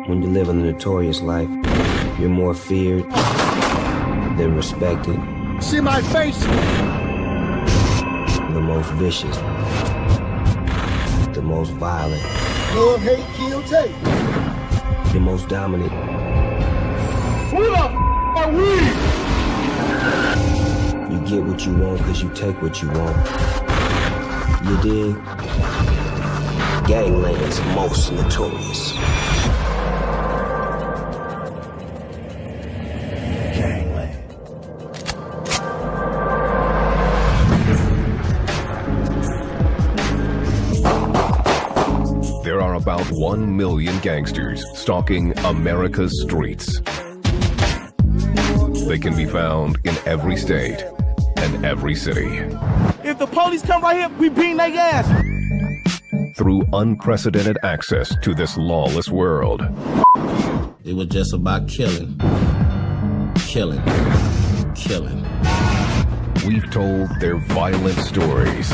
When you live a notorious life, you're more feared than respected. See my face? The most vicious. The most violent. Love, hate, kill, take. The most dominant. Who the f are we? You get what you want because you take what you want. You dig? Gangland's most notorious. Gangland. There are about 1 million gangsters stalking America's streets. They can be found in every state and every city. If the police come right here, we beating their ass. Through unprecedented access to this lawless world. It was just about killing. Killing. Killing. We've told their violent stories.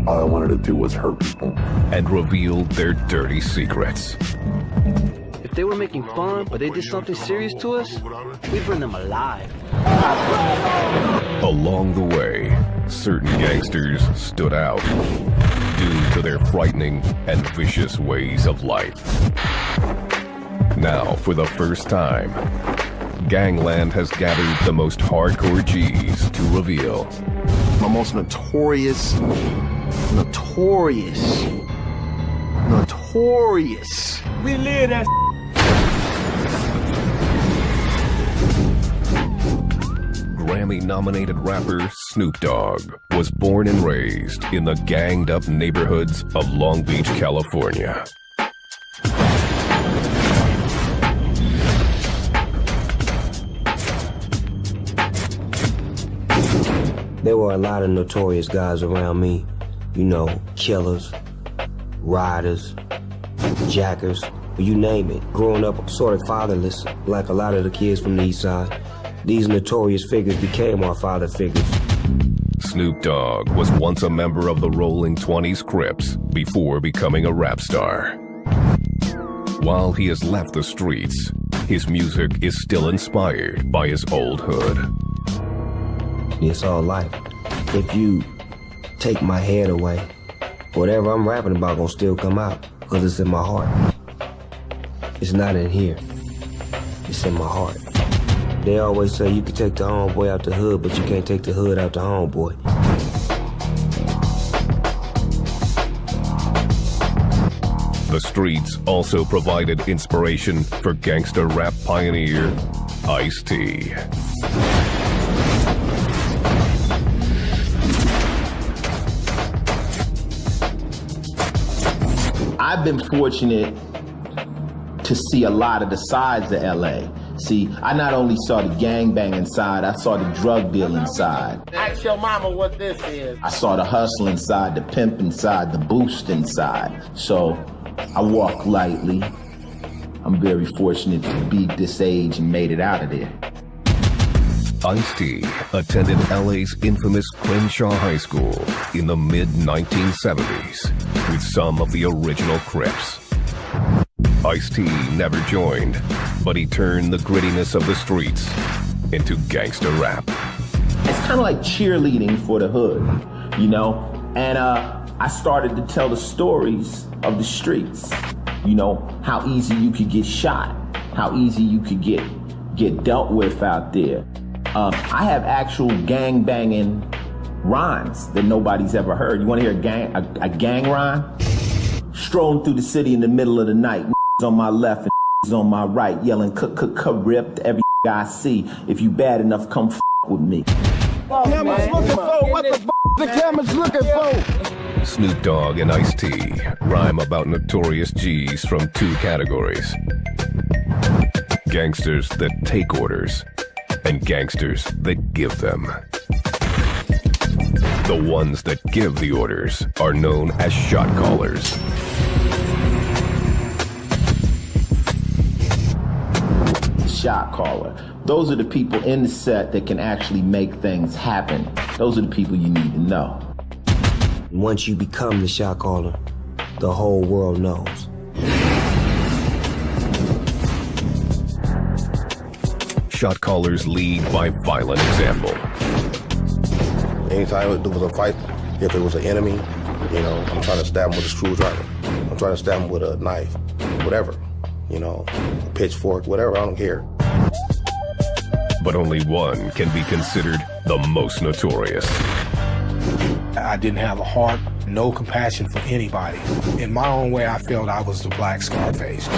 All I wanted to do was hurt people. And revealed their dirty secrets. If they were making fun, but they did something serious to us, we'd burn them alive. Along the way, certain gangsters stood out due to their frightening and vicious ways of life. Now, for the first time, Gangland has gathered the most hardcore G's to reveal. My most notorious. We live that. Grammy-nominated rapper Snoop Dogg was born and raised in the ganged-up neighborhoods of Long Beach, California. There were a lot of notorious guys around me. You know, killers, riders, jackers, you name it. Growing up sort of fatherless, like a lot of the kids from the east side, these notorious figures became our father figures. Snoop Dogg was once a member of the Rolling 20s Crips before becoming a rap star. While he has left the streets, his music is still inspired by his old hood. It's all life. If you take my head away, whatever I'm rapping about gonna still come out, because it's in my heart. It's not in here. It's in my heart. They always say you can take the homeboy out the hood, but you can't take the hood out the homeboy. The streets also provided inspiration for gangster rap pioneer Ice-T. I've been fortunate to see a lot of the sides of LA. See, I not only saw the gangbang side, I saw the drug dealing side. Ask your mama what this is. I saw the hustling side, the pimping side, the boosting side. So I walk lightly. I'm very fortunate to be this age and made it out of there. Ice-T attended LA's infamous Crenshaw High School in the mid-1970s with some of the original Crips. Ice-T never joined, but he turned the grittiness of the streets into gangster rap. It's kind of like cheerleading for the hood, you know? And I started to tell the stories of the streets, you know, how easy you could get shot, how easy you could get dealt with out there. I have actual gang-banging rhymes that nobody's ever heard. You want to hear a gang rhyme? Strolling through the city in the middle of the night, on my left and on my right, yelling ripped every I see. If you bad enough, come with me. Camera's looking for what the camera's looking for. Snoop Dogg and Ice-T rhyme about notorious G's from two categories: gangsters that take orders and gangsters that give them. The ones that give the orders are known as shot callers. Shot caller. Those are the people in the set that can actually make things happen. Those are the people you need to know. Once you become the shot caller, the whole world knows. shot callers lead by violent example. Anytime there was a fight, if it was an enemy, you know, I'm trying to stab him with a screwdriver. I'm trying to stab him with a knife, whatever, you know, a pitchfork, whatever, I don't care. But only one can be considered the most notorious. I didn't have a heart, no compassion for anybody. In my own way, I felt I was the Black Scarface.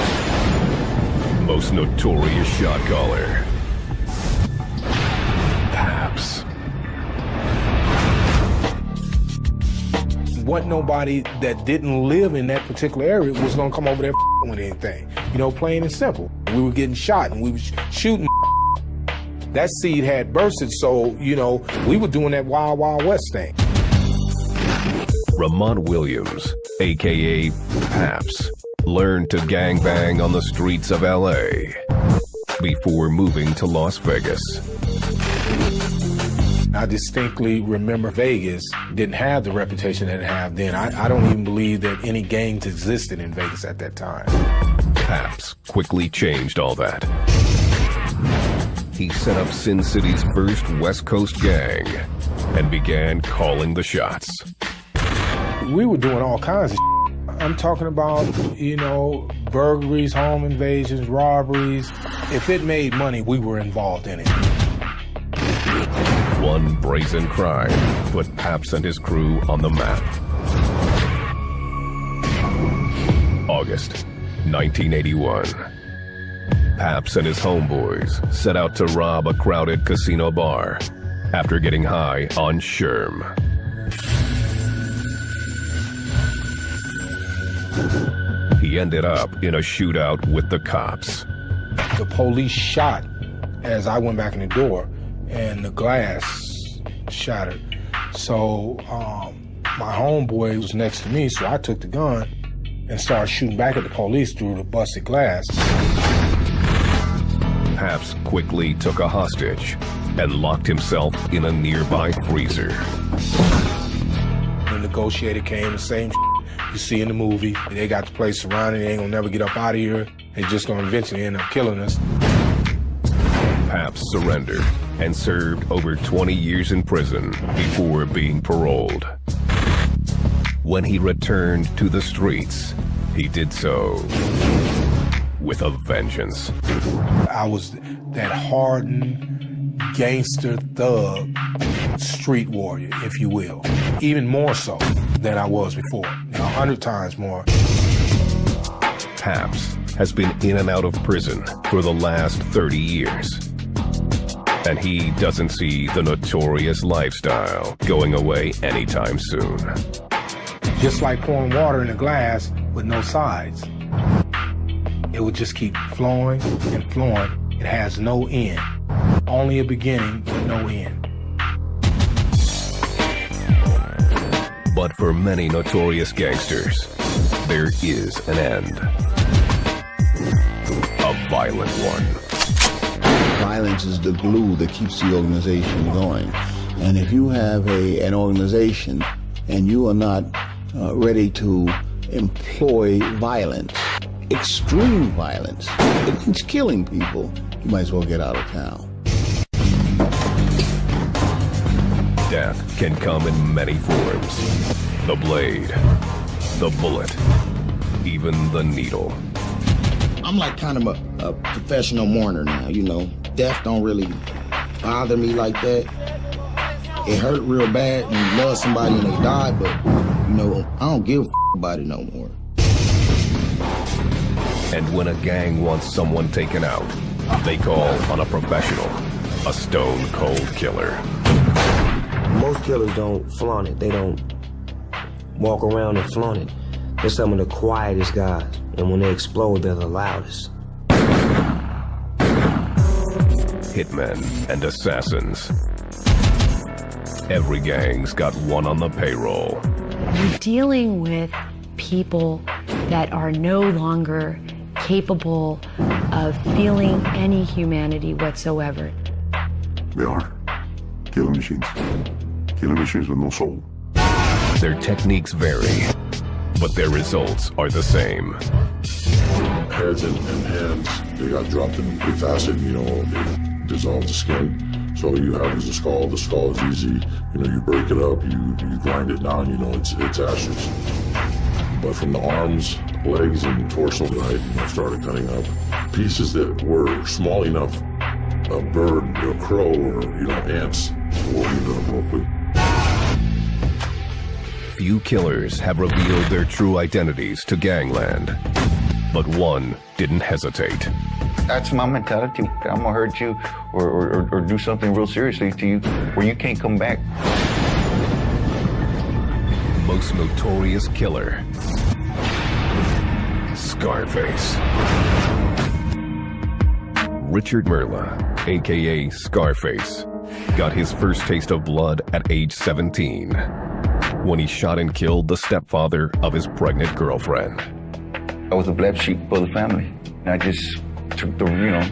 Most notorious shot caller. Paps. Wasn't nobody that didn't live in that particular area was gonna come over there with anything. You know, plain and simple. We were getting shot and we were shooting. That seed had bursted, so, you know, we were doing that Wild Wild West thing. Ramont Williams, a.k.a. Paps, learned to gangbang on the streets of L.A. before moving to Las Vegas. I distinctly remember Vegas didn't have the reputation that it had then. I don't even believe that any gangs existed in Vegas at that time. Paps quickly changed all that. He set up Sin City's first West Coast gang and began calling the shots. We were doing all kinds of shit. I'm talking about, you know, burglaries, home invasions, robberies. If it made money, we were involved in it. One brazen crime put Paps and his crew on the map. August 1981. Paps and his homeboys set out to rob a crowded casino bar after getting high on Sherm. He ended up in a shootout with the cops. The police shot as I went back in the door, and the glass shattered. So my homeboy was next to me, so I took the gun and started shooting back at the police through the busted glass. Paps quickly took a hostage and locked himself in a nearby freezer. The negotiator came, the same you see in the movie. They got the place surrounded, they ain't gonna never get up out of here. They're just gonna eventually end up killing us. Paps surrendered and served over 20 years in prison before being paroled. When he returned to the streets, he did so with a vengeance. I was that hardened gangster thug, street warrior, if you will. Even more so than I was before, 100 times more. Paps has been in and out of prison for the last 30 years. And he doesn't see the notorious lifestyle going away anytime soon. Just like pouring water in a glass with no sides. It would just keep flowing and flowing. It has no end. Only a beginning, but no end. But for many notorious gangsters, there is an end. A violent one. Violence is the glue that keeps the organization going. And if you have an organization and you are not ready to employ violence, extreme violence, it's killing people, you might as well get out of town. Death can come in many forms. The blade, the bullet, even the needle. I'm like kind of a professional mourner now, you know. Death don't really bother me like that. It hurt real bad when you love somebody and they died, but, you know, I don't give a about it no more. And when a gang wants someone taken out, they call on a professional, a stone-cold killer. Most killers don't flaunt it. They don't walk around and flaunt it. They're some of the quietest guys, and when they explode, they're the loudest. Hitmen and assassins. Every gang's got one on the payroll. You're dealing with people that are no longer capable of feeling any humanity whatsoever. They are killing machines. Killing machines with no soul. Their techniques vary, but their results are the same. Heads and hands, they got dropped in quick acid, you know, dissolve the skin. So all you have is a skull. The skull is easy. You know, you break it up, you grind it down, you know, it's ashes. But from the arms, legs, and torso, I started cutting up pieces that were small enough a bird, a crow, or, you know, ants will eat them real quick. Few killers have revealed their true identities to gangland, but one didn't hesitate. That's my mentality. I'm gonna hurt you or do something real seriously to you where you can't come back. Most notorious killer, Scarface. Richard Merla, aka Scarface, got his first taste of blood at age 17 when he shot and killed the stepfather of his pregnant girlfriend. I was a black sheep for the family. And I just took the, you know,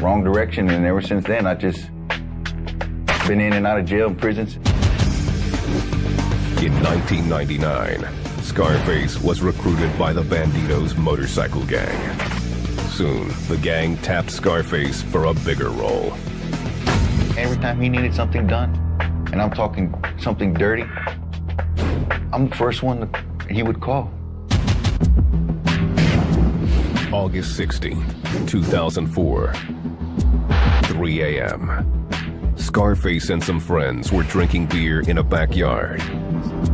wrong direction, and ever since then I just been in and out of jail and prisons. In 1999, Scarface was recruited by the Bandidos motorcycle gang. Soon, the gang tapped Scarface for a bigger role. Every time he needed something done, and I'm talking something dirty, I'm the first one he would call. August 16, 2004, 3 a.m. Scarface and some friends were drinking beer in a backyard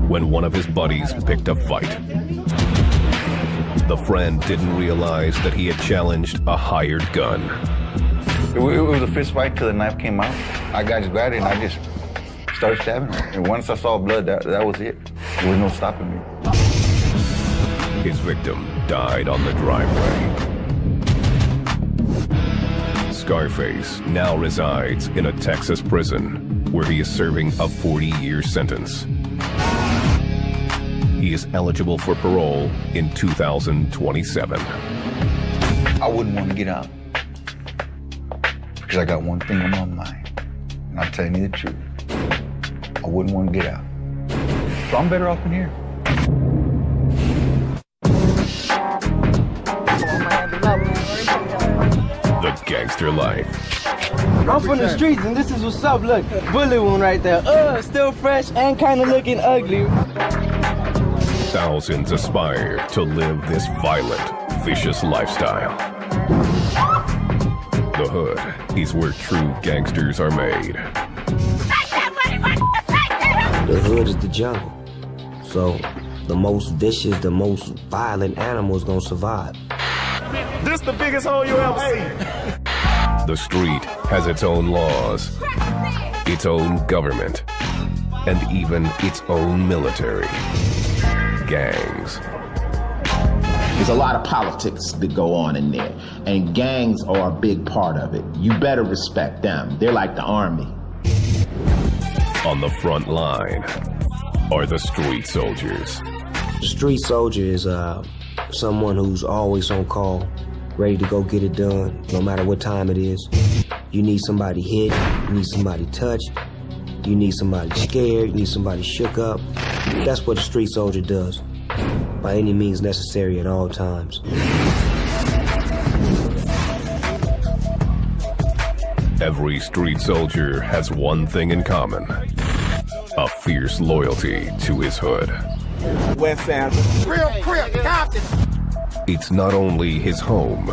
when one of his buddies picked a fight. The friend didn't realize that he had challenged a hired gun. It was a fist fight till the knife came out. I just grabbed it and I just started stabbing her. And once I saw blood, that was it. There was no stopping me. His victim died on the driveway. Scarface now resides in a Texas prison where he is serving a 40-year sentence. He is eligible for parole in 2027. I wouldn't want to get out because I got one thing on my mind, and I'm telling you the truth. I wouldn't want to get out. So I'm better off in here. The gangster life. I'm from the streets and this is what's up. Look, bullet wound right there. Still fresh and kind of looking ugly. Thousands aspire to live this violent, vicious lifestyle. The hood is where true gangsters are made. The hood is the jungle. So the most vicious, the most violent animal is gonna survive. This the biggest hole you ever seen. The street has its own laws, its own government, and even its own military. Gangs. There's a lot of politics that go on in there, and gangs are a big part of it. You better respect them. They're like the army. On the front line are the street soldiers. The street soldier is someone who's always on call, ready to go get it done, no matter what time it is. You need somebody hit, you need somebody touched, you need somebody scared, you need somebody shook up. That's what a street soldier does, by any means necessary at all times. Every street soldier has one thing in common: a fierce loyalty to his hood. West Sound. Real crip, Compton. It's not only his home,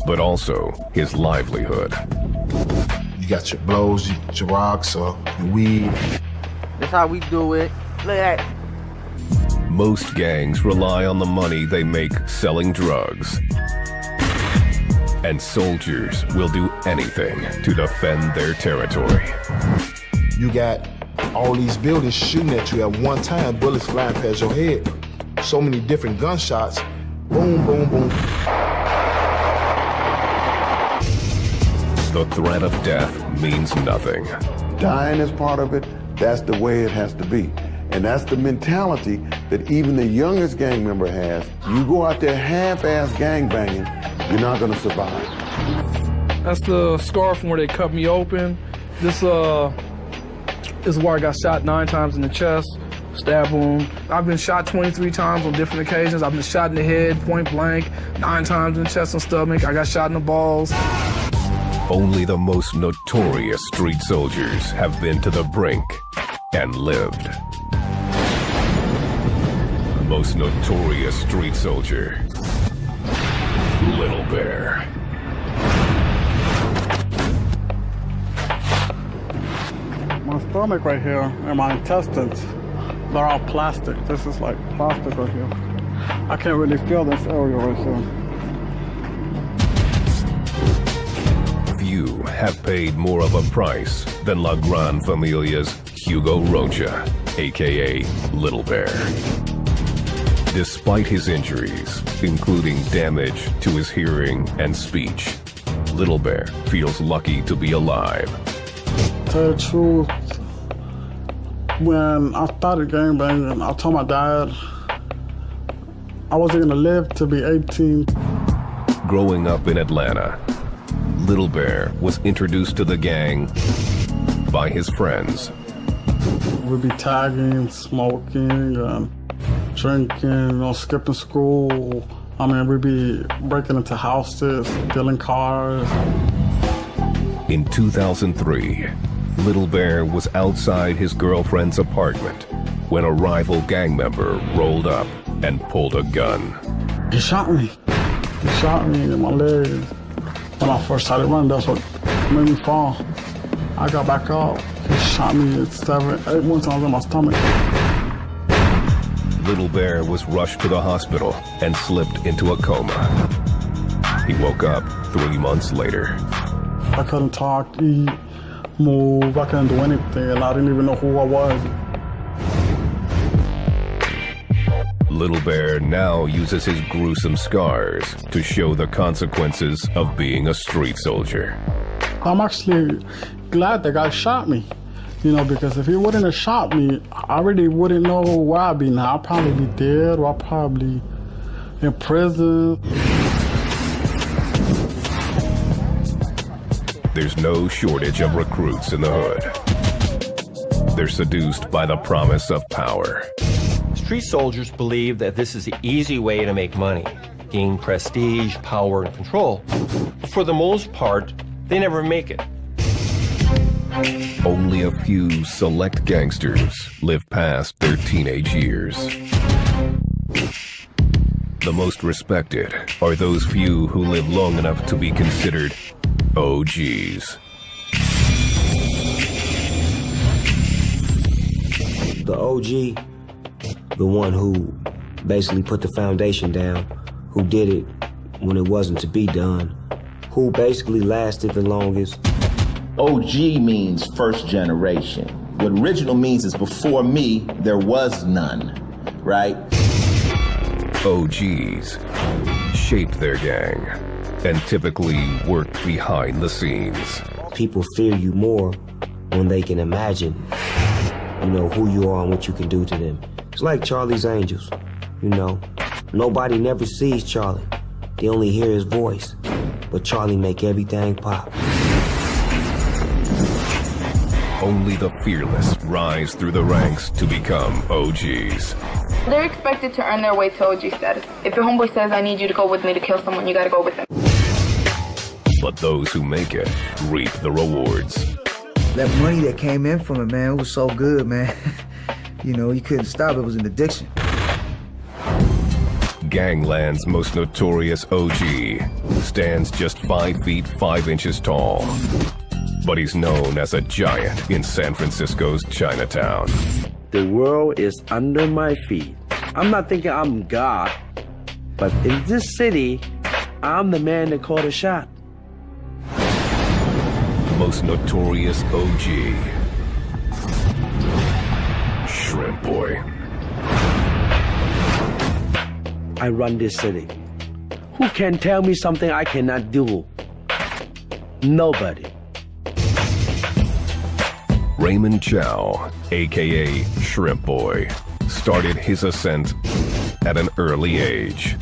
but also his livelihood. You got your blows, your rocks, or your weed. That's how we do it. Look at that. Most gangs rely on the money they make selling drugs. And soldiers will do anything to defend their territory. You got all these buildings shooting at you at one time, bullets flying past your head. So many different gunshots. Boom, boom, boom. The threat of death means nothing. Dying is part of it. That's the way it has to be. And that's the mentality that even the youngest gang member has. You go out there half-ass gangbanging, you're not gonna survive. That's the scar from where they cut me open. This is where I got shot 9 times in the chest, stab wound. I've been shot 23 times on different occasions. I've been shot in the head, point blank, 9 times in the chest and stomach. I got shot in the balls. Only the most notorious street soldiers have been to the brink and lived. Most notorious street soldier, Little Bear. My stomach right here and my intestines, they're all plastic. This is like plastic right here. I can't really feel this area right here. Few have paid more of a price than La Gran Familia's Hugo Rocha, aka Little Bear. Despite his injuries, including damage to his hearing and speech, Little Bear feels lucky to be alive. To tell the truth, when I started gangbanging, I told my dad I wasn't gonna live to be 18. Growing up in Atlanta, Little Bear was introduced to the gang by his friends. We'd be tagging, smoking, drinking, skipping school. I mean, we'd be breaking into houses, stealing cars. In 2003, Little Bear was outside his girlfriend's apartment when a rival gang member rolled up and pulled a gun. He shot me. He shot me in my leg. When I first started running, that's what made me fall. I got back up. He shot me 7, 8 more times in my stomach. Little Bear was rushed to the hospital and slipped into a coma. He woke up 3 months later. I couldn't talk, eat, move. I couldn't do anything, and I didn't even know who I was. Little Bear now uses his gruesome scars to show the consequences of being a street soldier. I'm actually glad the guy shot me, because if he wouldn't have shot me, I really wouldn't know where I'd be now. I'd probably be dead, or I'd probably in prison. There's no shortage of recruits in the hood. They're seduced by the promise of power. Street soldiers believe that this is the easy way to make money, gain prestige, power, and control. But for the most part, they never make it. Only a few select gangsters live past their teenage years. The most respected are those few who live long enough to be considered OGs. The OG, the one who basically put the foundation down, who did it when it wasn't to be done, who basically lasted the longest. OG means first generation. What original means is before me, there was none, right? OGs shaped their gang and typically worked behind the scenes. People fear you more when they can imagine, who you are and what you can do to them. It's like Charlie's Angels, Nobody never sees Charlie. They only hear his voice. But Charlie make everything pop. Only the fearless rise through the ranks to become OGs. They're expected to earn their way to OG status. If your homeboy says, I need you to go with me to kill someone, you gotta go with him. But those who make it reap the rewards. That money that came in from it, man, it was so good, man. You couldn't stop. It was an addiction. Gangland's most notorious OG stands just 5 feet 5 inches tall. But he's known as a giant in San Francisco's Chinatown. The world is under my feet. I'm not thinking I'm God, but in this city, I'm the man that called a shot. Most notorious OG, Shrimp Boy. I run this city. Who can tell me something I cannot do? Nobody. Raymond Chow, aka Shrimp Boy, started his ascent at an early age.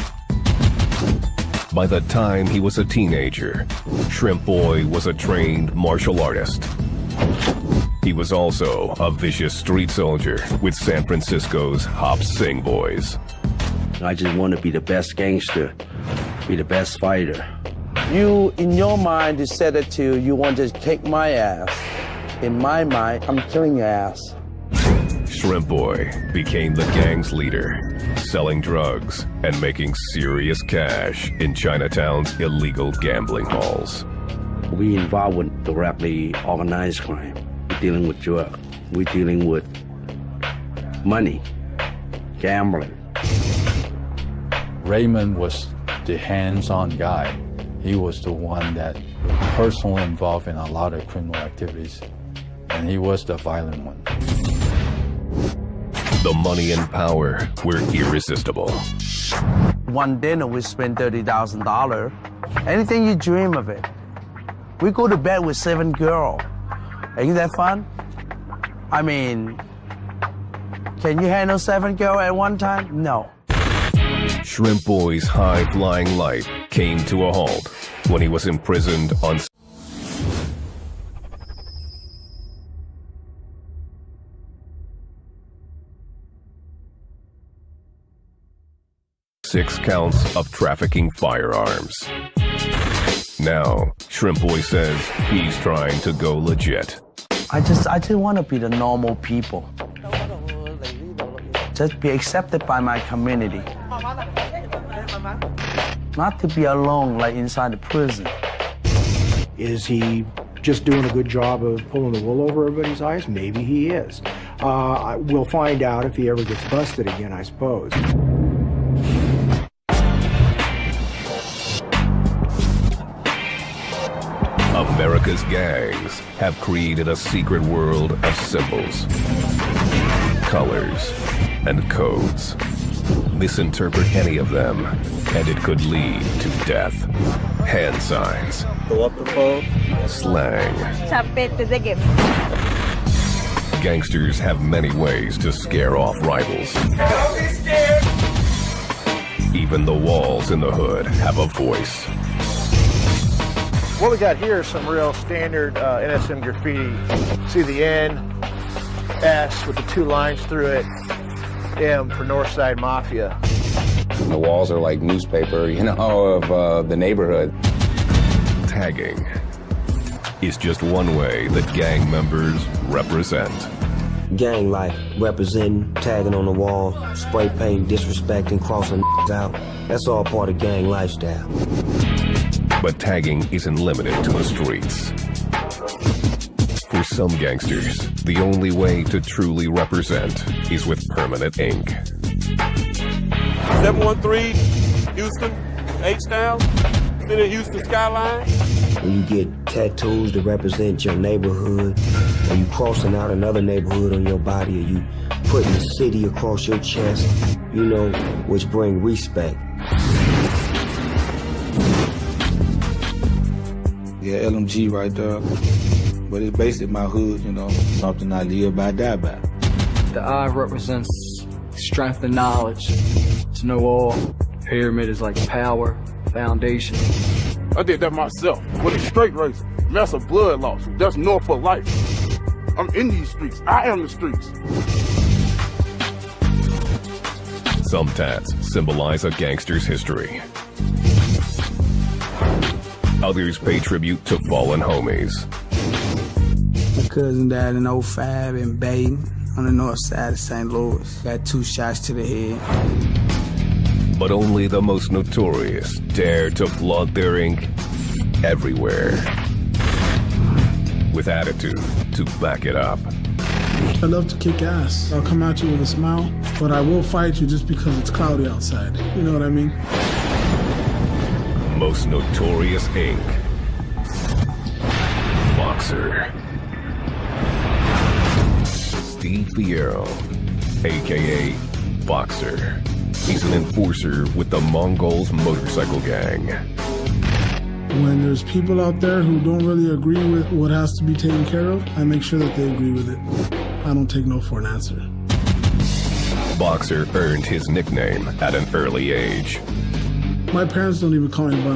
By the time he was a teenager, Shrimp Boy was a trained martial artist. He was also a vicious street soldier with San Francisco's Hop Sing Boys. I just want to be the best gangster, be the best fighter. You, in your mind, decided you want to kick my ass. In my mind, I'm killing your ass. Shrimp Boy became the gang's leader, selling drugs and making serious cash in Chinatown's illegal gambling halls. We involved with directly organized crime. We're dealing with drugs. We're dealing with money, gambling. Raymond was the hands-on guy. He was the one that personally involved in a lot of criminal activities, and he was the violent one. The money and power were irresistible. One dinner, we spent $30,000. Anything you dream of it. We go to bed with 7 girls. Ain't that fun? I mean, can you handle 7 girls at one time? No. Shrimp Boy's high-flying life came to a halt when he was imprisoned on 6 counts of trafficking firearms. Now, Shrimp Boy says he's trying to go legit. I just want to be the normal people. Just be accepted by my community. Not to be alone like inside the prison. Is he just doing a good job of pulling the wool over everybody's eyes? Maybe he is. We'll find out if he ever gets busted again, I suppose. America's gangs have created a secret world of symbols, colors, and codes. Misinterpret any of them, and it could lead to death. Hand signs, Go up the phone. slang. Gangsters have many ways to scare off rivals. Don't be scared. Even the walls in the hood have a voice. What we got here is some real standard NSM graffiti. See the N, S with the 2 lines through it, M for Northside Mafia. The walls are like newspaper, you know, of the neighborhood. Tagging is just one way that gang members represent. Gang life, representing, tagging on the wall, spray paint, disrespecting, crossing out. That's all part of gang lifestyle. But tagging isn't limited to the streets. For some gangsters, the only way to truly represent is with permanent ink. 713, Houston, H-Town, City Houston skyline. When you get tattoos to represent your neighborhood, or you crossing out another neighborhood on your body, or you putting the city across your chest, you know, which bring respect. Yeah, LMG right there. But it's basically my hood, you know, something I live by, die by. The I represents strength and knowledge. To know all. Pyramid is like power, foundation. I did that myself with a straight razor. That's a blood loss. That's north for life. I'm in these streets. I am the streets. Some tats symbolize a gangster's history. Others pay tribute to fallen homies. My cousin died in 05 in Baden on the north side of St. Louis. Got 2 shots to the head. But only the most notorious dare to flaunt their ink everywhere. With attitude to back it up. I love to kick ass. I'll come at you with a smile, but I will fight you just because it's cloudy outside. You know what I mean? Most notorious ink. Boxer. Steve Fierro, a.k.a. Boxer. He's an enforcer with the Mongols motorcycle gang. When there's people out there who don't really agree with what has to be taken care of, I make sure that they agree with it. I don't take no for an answer. Boxer earned his nickname at an early age. My parents don't even call me by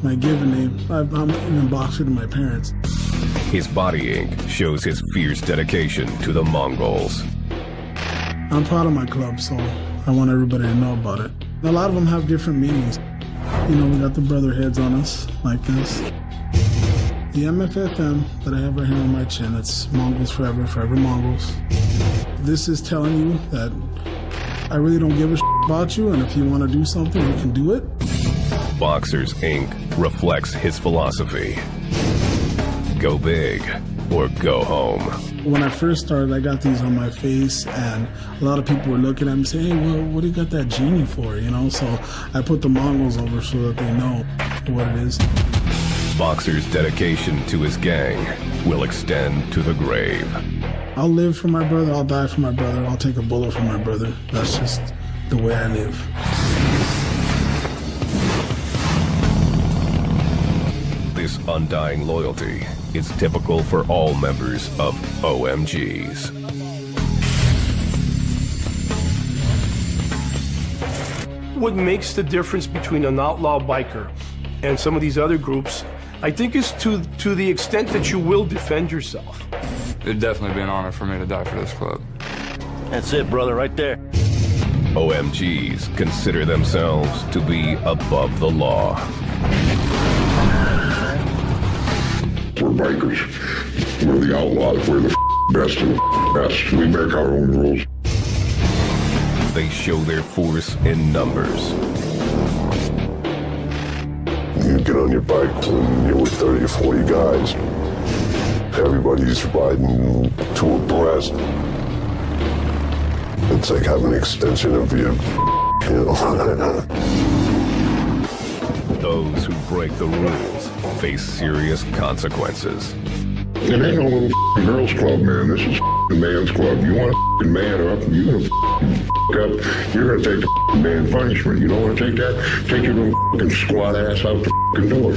my given name. I'm even Boxer to my parents. His body ink shows his fierce dedication to the Mongols. I'm proud of my club, so I want everybody to know about it. A lot of them have different meanings. You know, we got the brother heads on us like this. The MFFM that I have right here on my chin, it's Mongols Forever, Forever Mongols. This is telling you that I really don't give a about you, and if you want to do something, you can do it. Boxers Inc. reflects his philosophy. Go big or go home. When I first started, I got these on my face, and a lot of people were looking at me saying, hey, well, what do you got that genie for, you know? So I put the Mongols over so that they know what it is. Boxer's dedication to his gang will extend to the grave. I'll live for my brother, I'll die for my brother, I'll take a bullet for my brother. That's just the way I live. This undying loyalty is typical for all members of OMGs. What makes the difference between an outlaw biker and some of these other groups, I think, is to the extent that you will defend yourself. It'd definitely be an honor for me to die for this club. That's it, brother, right there. OMGs consider themselves to be above the law. We're bikers. We're the outlaws. We're the best of the best. We make our own rules. They show their force in numbers. You get on your bike when you're with 30 or 40 guys. Everybody's riding to abreast. It's like having an extension of your, you know. Those who break the rules face serious consequences. It ain't no little girls club, man. This is a man's club. You want to man up, you're gonna up. You're gonna take the man punishment. You don't want to take that? Take your little squat ass out the door.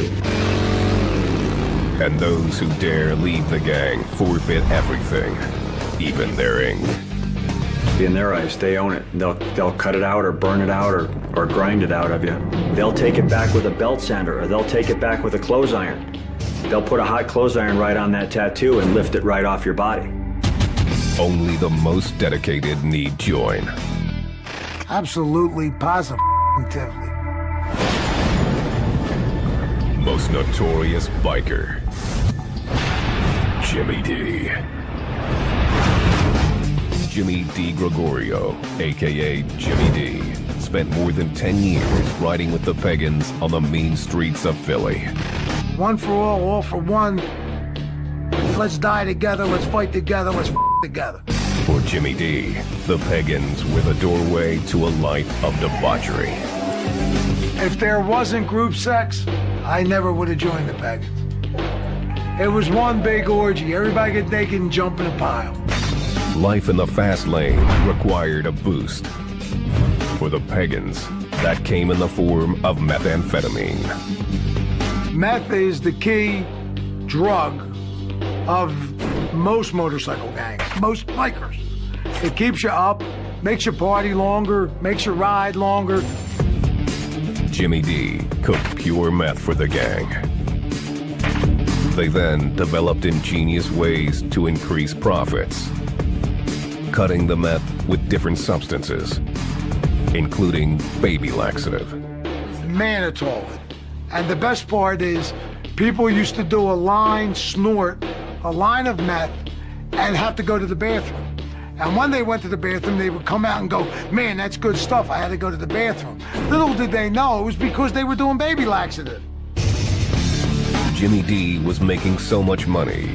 And those who dare leave the gang forfeit everything, even their ink. In their eyes, they own it. They'll cut it out or burn it out or grind it out of you. They'll take it back with a belt sander, or they'll take it back with a clothes iron. They'll put a hot clothes iron right on that tattoo and lift it right off your body. Only the most dedicated need join. Absolutely, positively. Most notorious biker, Jimmy D. Jimmy D. Gregorio, a.k.a. Jimmy D., spent more than 10 years riding with the Pagans on the mean streets of Philly. One for all for one. Let's die together, let's fight together, let's together. For Jimmy D., the Pagans were the doorway to a life of debauchery. If there wasn't group sex, I never would have joined the Pagans. It was one big orgy. Everybody get naked and jump in a pile. Life in the fast lane required a boost. For the Pagans, that came in the form of methamphetamine. Meth is the key drug of most motorcycle gangs, most bikers. It keeps you up, makes you party longer, makes you ride longer. Jimmy D cooked pure meth for the gang. They then developed ingenious ways to increase profits, cutting the meth with different substances, including baby laxative. Mannitol. And the best part is, people used to do a line snort, a line of meth, and have to go to the bathroom. And when they went to the bathroom, they would come out and go, man, that's good stuff, I had to go to the bathroom. Little did they know, it was because they were doing baby laxative. Jimmy D was making so much money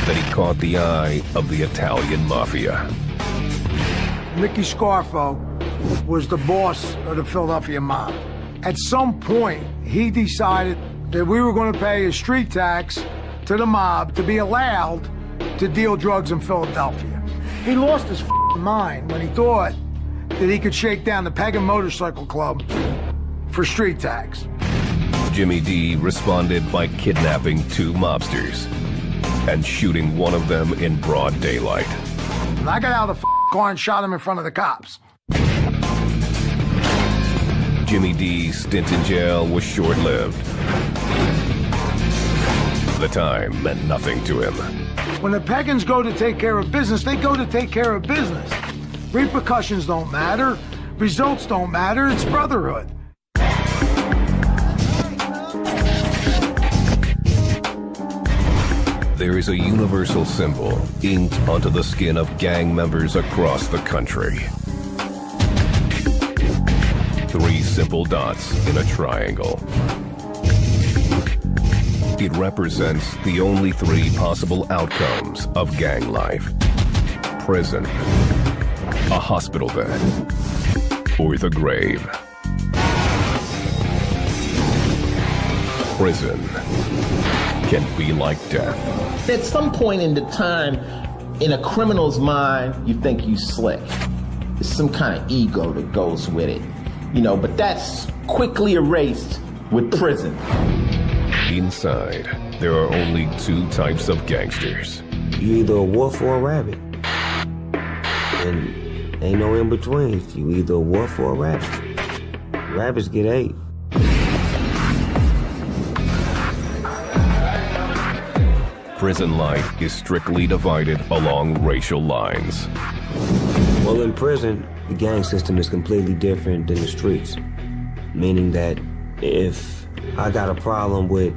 that he caught the eye of the Italian mafia. Nicky Scarfo was the boss of the Philadelphia mob. At some point, he decided that we were going to pay a street tax to the mob to be allowed to deal drugs in Philadelphia. He lost his mind when he thought that he could shake down the Pagan Motorcycle Club for street tax. Jimmy D responded by kidnapping 2 mobsters and shooting one of them in broad daylight. And I got out of the car and shot him in front of the cops. Jimmy D's stint in jail was short-lived. The time meant nothing to him. When the Pagans go to take care of business, they go to take care of business. Repercussions don't matter. Results don't matter. It's brotherhood. There is a universal symbol inked onto the skin of gang members across the country. 3 simple dots in a triangle. It represents the only 3 possible outcomes of gang life: prison, a hospital bed, or the grave. Prison can be like death. At some point in the time, in a criminal's mind, you think you slick. There's some kind of ego that goes with it, you know, but that's quickly erased with prison. Inside, there are only 2 types of gangsters. You either a wolf or a rabbit. And ain't no in between. You either a wolf or a rabbit. Rabbits get ate. Prison life is strictly divided along racial lines. Well, in prison, the gang system is completely different than the streets. Meaning that if I got a problem with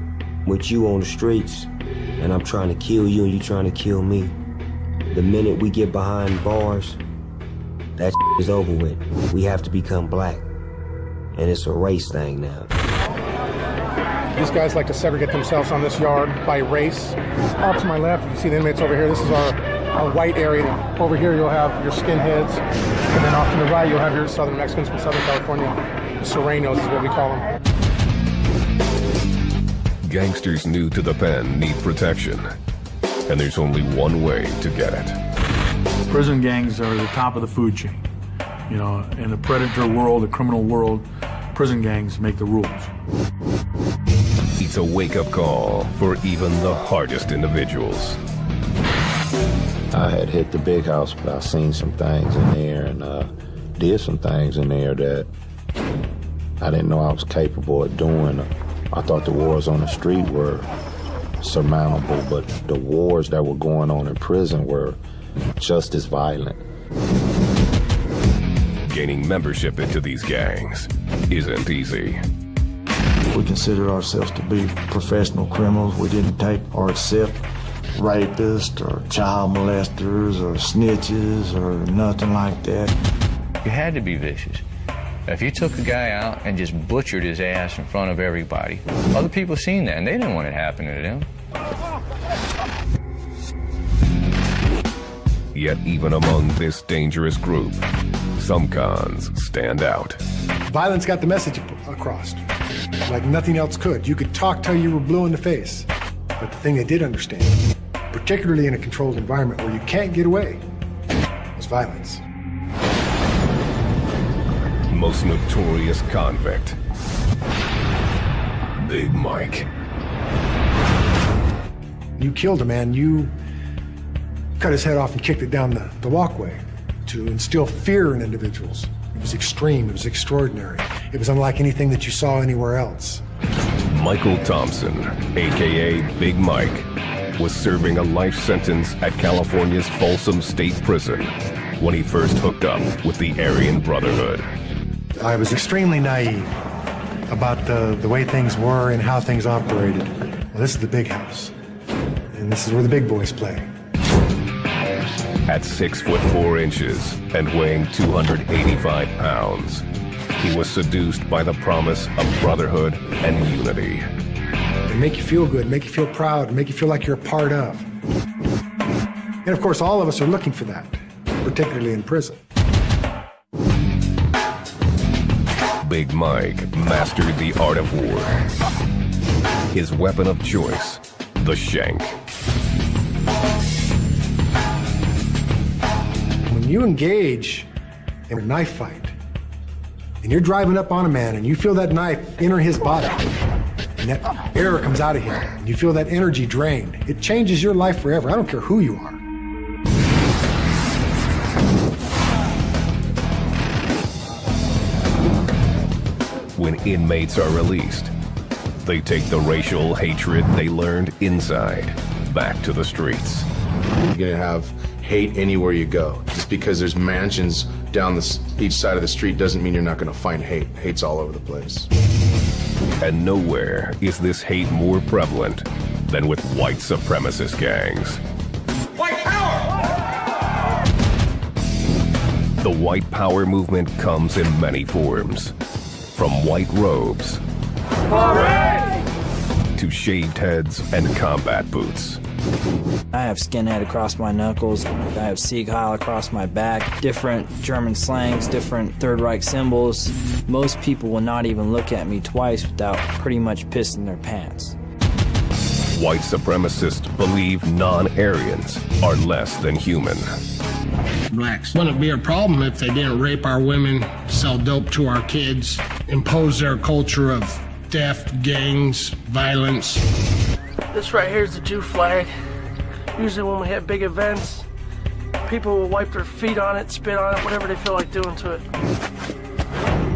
you on the streets, and I'm trying to kill you and you trying to kill me, the minute we get behind bars, that is over with. We have to become black. And it's a race thing now. These guys like to segregate themselves on this yard by race. Off to my left, you see the inmates over here. This is our white area. Over here, you'll have your skinheads. And then off to the right, you'll have your Southern Mexicans from Southern California. The Serranos is what we call them. Gangsters new to the pen need protection. And there's only one way to get it. Prison gangs are the top of the food chain. You know, in the predator world, the criminal world, prison gangs make the rules. It's a wake-up call for even the hardest individuals. I had hit the big house, but I seen some things in there and did some things in there that I didn't know I was capable of doing. I thought the wars on the street were surmountable, but the wars that were going on in prison were just as violent. Gaining membership into these gangs isn't easy. We consider ourselves to be professional criminals. We didn't take or accept rapists or child molesters or snitches or nothing like that. You had to be vicious. If you took a guy out and just butchered his ass in front of everybody, other people seen that and they didn't want it happening to them. Yet even among this dangerous group, some cons stand out. Violence got the message across, like nothing else could. You could talk till you were blue in the face. But the thing they did understand, particularly in a controlled environment where you can't get away, was violence. Most notorious convict, Big Mike. You killed a man, you cut his head off and kicked it down the walkway to instill fear in individuals. It was extreme, it was extraordinary. It was unlike anything that you saw anywhere else. Michael Thompson, aka Big Mike, was serving a life sentence at California's Folsom State Prison when he first hooked up with the Aryan Brotherhood. I was extremely naive about the way things were and how things operated. Well, this is the big house, and this is where the big boys play. At 6'4" and weighing 285 pounds, he was seduced by the promise of brotherhood and unity. They make you feel good, make you feel proud, make you feel like you're a part of. And of course, all of us are looking for that, particularly in prison. Big Mike mastered the art of war. His weapon of choice, the shank. When you engage in a knife fight, and you're driving up on a man and you feel that knife enter his body, and that air comes out of him, and you feel that energy drained, it changes your life forever. I don't care who you are. When inmates are released, they take the racial hatred they learned inside back to the streets. You're gonna have hate anywhere you go. Just because there's mansions down each side of the street doesn't mean you're not gonna find hate. Hate's all over the place. And nowhere is this hate more prevalent than with white supremacist gangs. White power! The white power movement comes in many forms, from white robes to shaved heads and combat boots. I have skinhead across my knuckles. I have Sieg Heil across my back. Different German slangs, different Third Reich symbols. Most people will not even look at me twice without pretty much pissing their pants. White supremacists believe non-Aryans are less than human. Blacks wouldn't be a problem if they didn't rape our women, sell dope to our kids, impose their culture of theft, gangs, violence. This right here is the Jew flag. Usually when we have big events, people will wipe their feet on it, spit on it, whatever they feel like doing to it.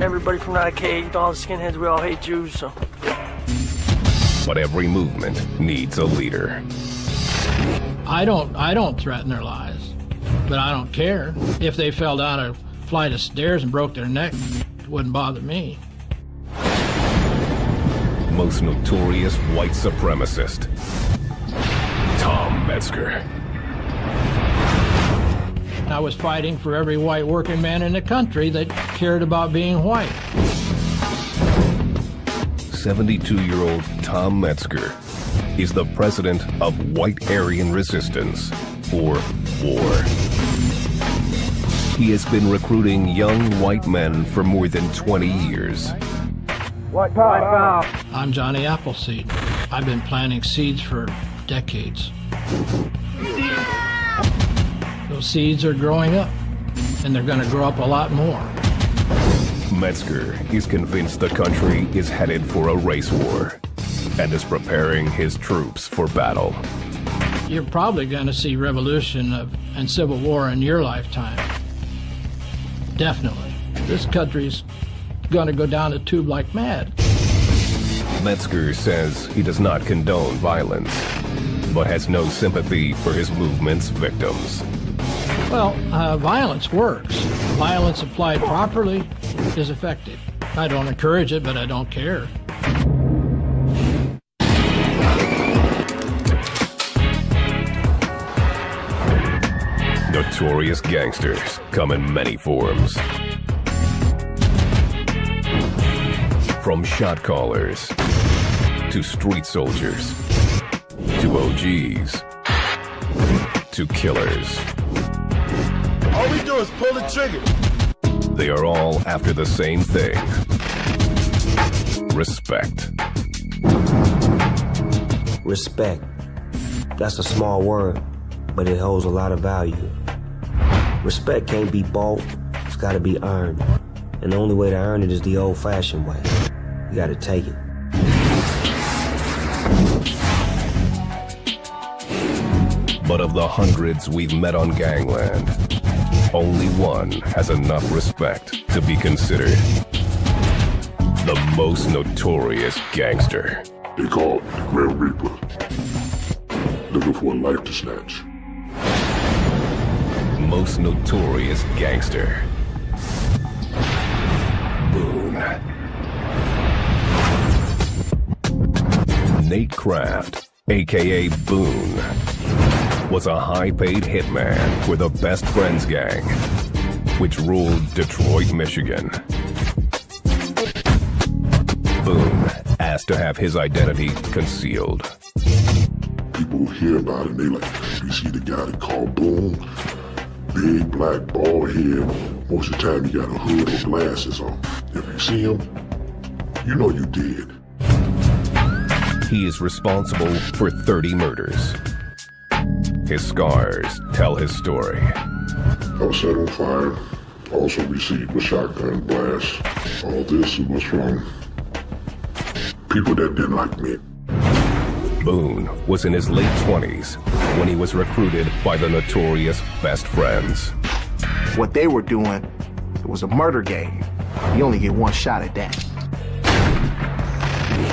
Everybody from that cage, all the skinheads, we all hate Jews, so. But every movement needs a leader. I don't threaten their lives, but I don't care. If they fell down a flight of stairs and broke their neck, it wouldn't bother me. Most notorious white supremacist, Tom Metzger. I was fighting for every white working man in the country that cared about being white. 72-year-old Tom Metzger is the president of White Aryan Resistance, or WAR. He has been recruiting young white men for more than 20 years. White power. I'm Johnny Appleseed. I've been planting seeds for decades. Those seeds are growing up, and they're going to grow up a lot more. Metzger is convinced the country is headed for a race war and is preparing his troops for battle. You're probably going to see revolution and civil war in your lifetime. Definitely. This country's going to go down the tube like mad. Metzger says he does not condone violence, but has no sympathy for his movement's victims. Well, violence works. Violence applied properly is effective. I don't encourage it, but I don't care. Notorious gangsters come in many forms. From shot callers, to street soldiers, to OGs, to killers. All we do is pull the trigger. They are all after the same thing. Respect. Respect. That's a small word, but it holds a lot of value. Respect can't be bought, it's gotta be earned. And the only way to earn it is the old-fashioned way. You gotta take it. But of the hundreds we've met on gangland, only one has enough respect to be considered the most notorious gangster. They call it the Grim Reaper, looking for a life to snatch. Most notorious gangster. Boone. Nate Kraft, aka Boone, was a high-paid hitman for the Best Friends gang, which ruled Detroit, Michigan. Boone asked to have his identity concealed. People hear about it and they like, you see the guy they call Boone? Big, black, bald head. Most of the time he got a hood or glasses on. If you see him, you know you did. He is responsible for 30 murders. His scars tell his story. I was set on fire, also received a shotgun blast. All this was from people that didn't like me. Boone was in his late 20s when he was recruited by the notorious Best Friends. What they were doing, it was a murder game. You only get one shot at that.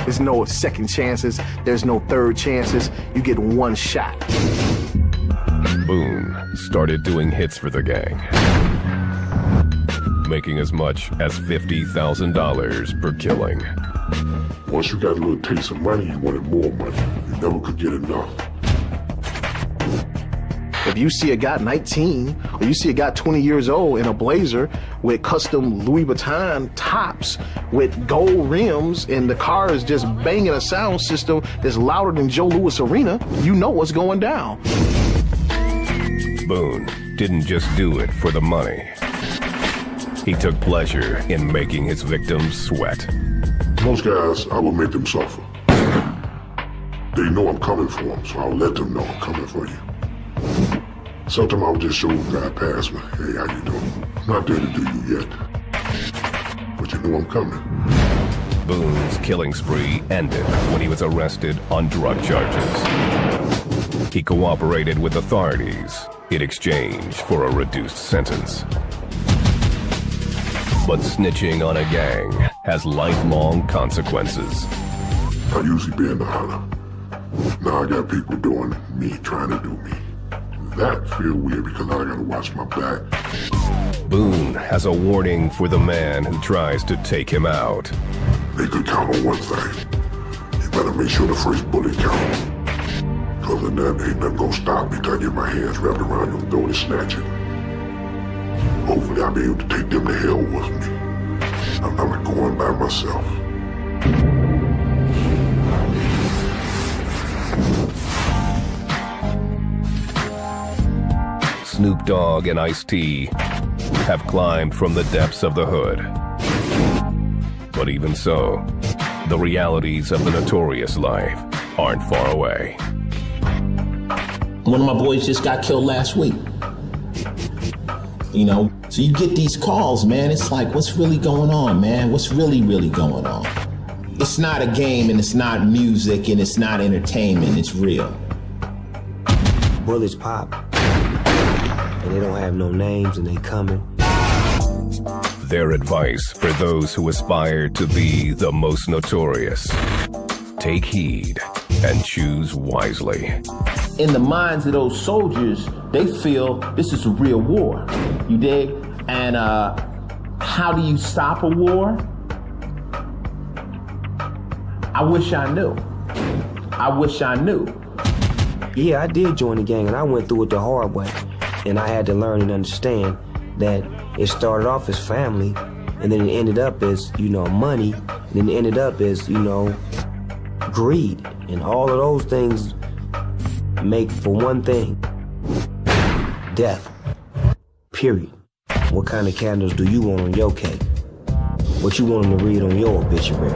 There's no second chances, there's no third chances, you get one shot. Boone started doing hits for the gang, making as much as $50,000 per killing. Once you got a little taste of money, you wanted more money. never could get enough. If you see a guy 19 or you see a guy 20 years old in a blazer with custom Louis Vuitton tops with gold rims and the car is just banging a sound system that's louder than Joe Louis Arena, you know what's going down. Boone didn't just do it for the money. He took pleasure in making his victims sweat. Most guys, I will make them suffer. They know I'm coming for them, so I'll let them know I'm coming for you. Sometimes I'll just show a guy past me, hey, how you doing? I'm not there to do you yet, but you know I'm coming. Boone's killing spree ended when he was arrested on drug charges. He cooperated with authorities in exchange for a reduced sentence. But snitching on a gang has lifelong consequences. I usually be in the hunter. Now I got people doing me, trying to do me. That feel weird because I gotta watch my back. Boone has a warning for the man who tries to take him out. They could count on one thing. You better make sure the first bullet counts. Cause of that, ain't nothing gonna stop me till I get my hands wrapped around your throat and snatch it. Hopefully I'll be able to take them to hell with me. I'm not going by myself. Snoop Dogg and Ice-T have climbed from the depths of the hood. But even so, the realities of the notorious life aren't far away. One of my boys just got killed last week. You know, so you get these calls, man. It's like, what's really going on, man? What's really going on? It's not a game, and it's not music, and it's not entertainment. It's real. Bullets pop, and they don't have no names, and they coming. Their advice for those who aspire to be the most notorious: take heed and choose wisely. In the minds of those soldiers, they feel this is a real war. You dig? And how do you stop a war? I wish I knew. I wish I knew. Yeah, I did join the gang, and I went through it the hard way. And I had to learn and understand that it started off as family, and then it ended up as, you know, money, and then it ended up as, you know, greed. And all of those things make for one thing: death. Period. What kind of candles do you want on your cake? What you want them to read on your obituary?